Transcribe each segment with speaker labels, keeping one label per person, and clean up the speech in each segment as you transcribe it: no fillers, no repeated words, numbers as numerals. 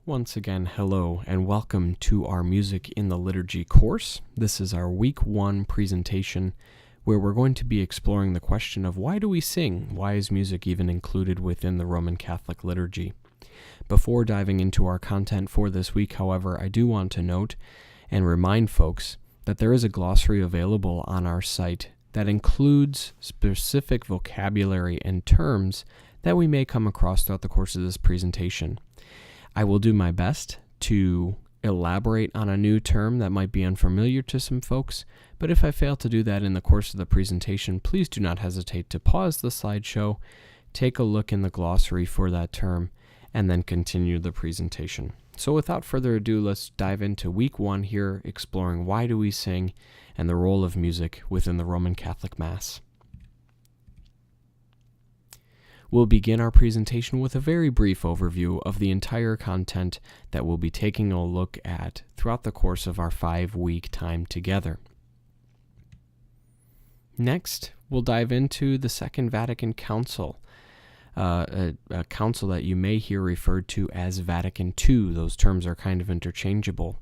Speaker 1: Once again, hello and welcome to our Music in the Liturgy course. This is our week 1 presentation where we're going to be exploring the question of why do we sing? Why is music even included within the Roman Catholic liturgy? Before diving into our content for this week, however, I do want to note and remind folks that there is a glossary available on our site that includes specific vocabulary and terms that we may come across throughout the course of this presentation. I will do my best to elaborate on a new term that might be unfamiliar to some folks, but if I fail to do that in the course of the presentation, please do not hesitate to pause the slideshow, take a look in the glossary for that term, and then continue the presentation. So without further ado, let's dive into week 1 here, exploring why do we sing and the role of music within the Roman Catholic Mass. We'll begin our presentation with a very brief overview of the entire content that we'll be taking a look at throughout the course of our 5-week time together. Next, we'll dive into the Second Vatican Council, a council that you may hear referred to as Vatican II. Those terms are kind of interchangeable.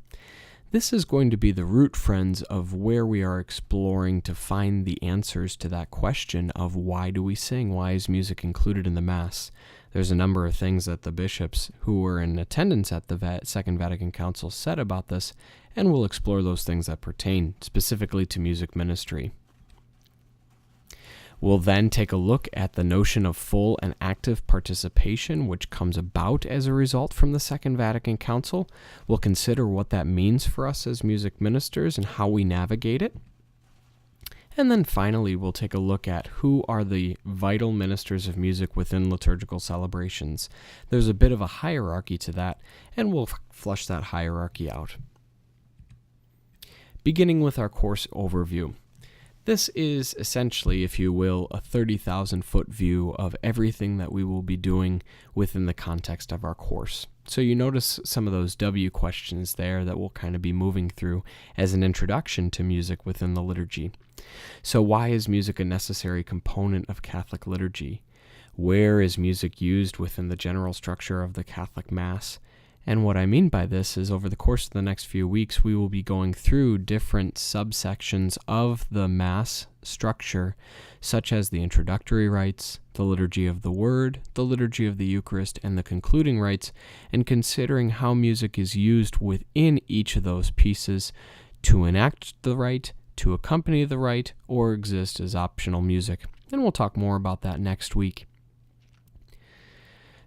Speaker 1: This is going to be the root, friends, of where we are exploring to find the answers to that question of why do we sing? Why is music included in the Mass? There's a number of things that the bishops who were in attendance at the Second Vatican Council said about this, and we'll explore those things that pertain specifically to music ministry. We'll then take a look at the notion of full and active participation, which comes about as a result from the Second Vatican Council. We'll consider what that means for us as music ministers and how we navigate it. And then finally, we'll take a look at who are the vital ministers of music within liturgical celebrations. There's a bit of a hierarchy to that, and we'll flush that hierarchy out. Beginning with our course overview. This is essentially, if you will, a 30,000-foot view of everything that we will be doing within the context of our course. So you notice some of those W questions there that we'll kind of be moving through as an introduction to music within the liturgy. So why is music a necessary component of Catholic liturgy? Where is music used within the general structure of the Catholic Mass? And what I mean by this is over the course of the next few weeks, we will be going through different subsections of the Mass structure, such as the introductory rites, the Liturgy of the Word, the Liturgy of the Eucharist, and the concluding rites, and considering how music is used within each of those pieces to enact the rite, to accompany the rite, or exist as optional music. And we'll talk more about that next week.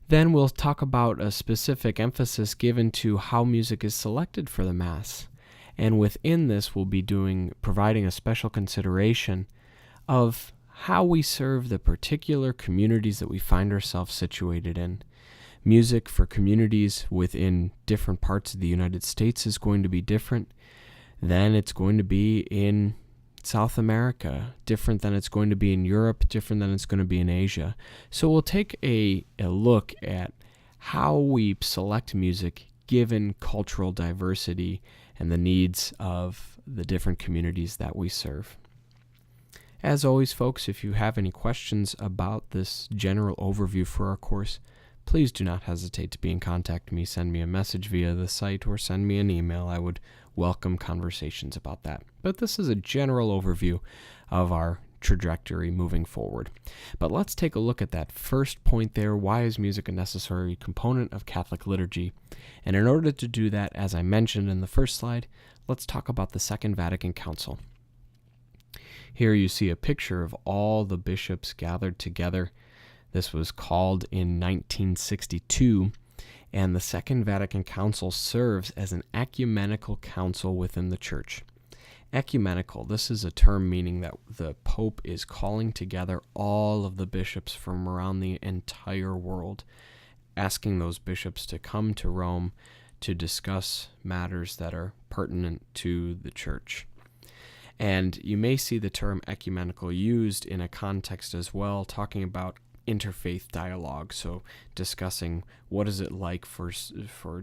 Speaker 1: Then we'll talk about a specific emphasis given to how music is selected for the Mass. And within this, we'll be providing a special consideration of how we serve the particular communities that we find ourselves situated in. Music for communities within different parts of the United States is going to be different than it's going to be in South America, different than it's going to be in Europe, different than it's going to be in Asia. So we'll take a look at how we select music given cultural diversity and the needs of the different communities that we serve. As always, folks, if you have any questions about this general overview for our course, please do not hesitate to be in contact with me. Send me a message via the site or send me an email. I would welcome conversations about that. But this is a general overview of our trajectory moving forward. But let's take a look at that first point there. Why is music a necessary component of Catholic liturgy? And in order to do that, as I mentioned in the first slide, let's talk about the Second Vatican Council. Here you see a picture of all the bishops gathered together. This was called in 1962, and the Second Vatican Council serves as an ecumenical council within the Church. Ecumenical, this is a term meaning that the Pope is calling together all of the bishops from around the entire world, asking those bishops to come to Rome to discuss matters that are pertinent to the Church. And you may see the term ecumenical used in a context as well, talking about interfaith dialogue, so discussing what is it like for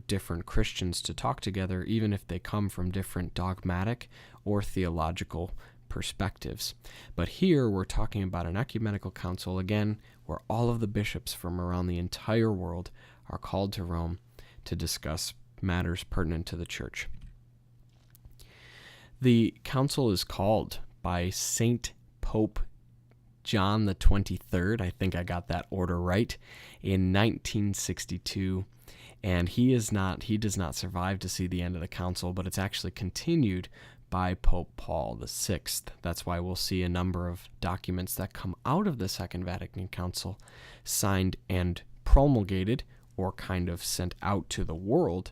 Speaker 1: different Christians to talk together, even if they come from different dogmatic or theological perspectives. But here we're talking about an ecumenical council, again, where all of the bishops from around the entire world are called to Rome to discuss matters pertinent to the Church. The council is called by Saint Pope John the 23rd, I think I got that order right, in 1962, and he does not survive to see the end of the council, but it's actually continued by Pope Paul VI. That's why we'll see a number of documents that come out of the Second Vatican Council signed and promulgated, or kind of sent out to the world,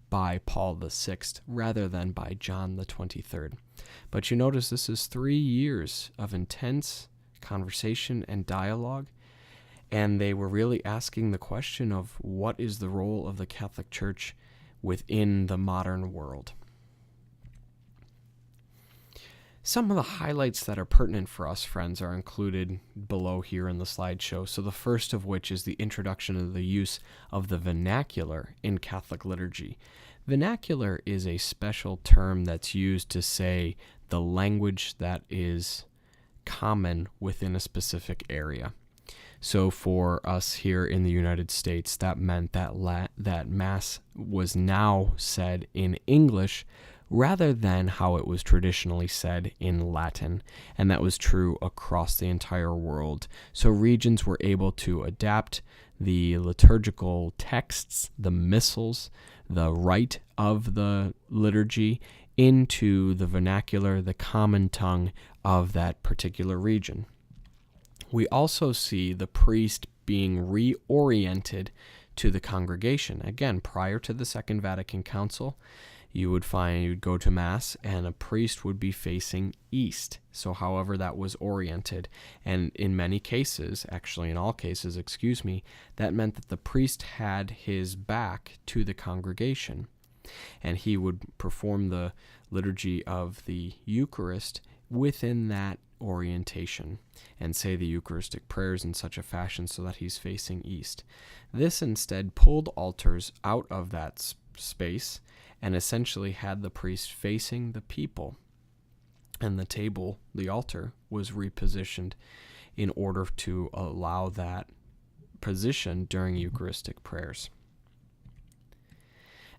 Speaker 1: by Paul VI rather than by John the 23rd. But you notice this is 3 years of intense conversation and dialogue, and they were really asking the question of what is the role of the Catholic Church within the modern world. Some of the highlights that are pertinent for us, friends, are included below here in the slideshow. So the first of which is the introduction of the use of the vernacular in Catholic liturgy. Vernacular is a special term that's used to say the language that is common within a specific area. So for us here in the United States, that meant that Mass was now said in English rather than how it was traditionally said in Latin, and that was true across the entire world. So regions were able to adapt the liturgical texts, the missals, the rite of the liturgy into the vernacular, the common tongue of that particular region. We also see the priest being reoriented to the congregation. Again, prior to the Second Vatican Council, you'd go to Mass and a priest would be facing east. So however that was oriented. And in many cases, actually in all cases, that meant that the priest had his back to the congregation. And he would perform the liturgy of the Eucharist within that orientation and say the Eucharistic prayers in such a fashion so that he's facing east. This instead pulled altars out of that space and essentially had the priest facing the people, and the table, the altar, was repositioned in order to allow that position during Eucharistic prayers.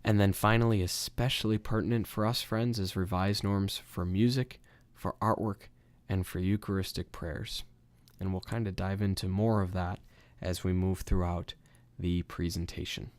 Speaker 1: And then finally, especially pertinent for us, friends, is revised norms for music, for artwork, and for Eucharistic prayers. And we'll kind of dive into more of that as we move throughout the presentation.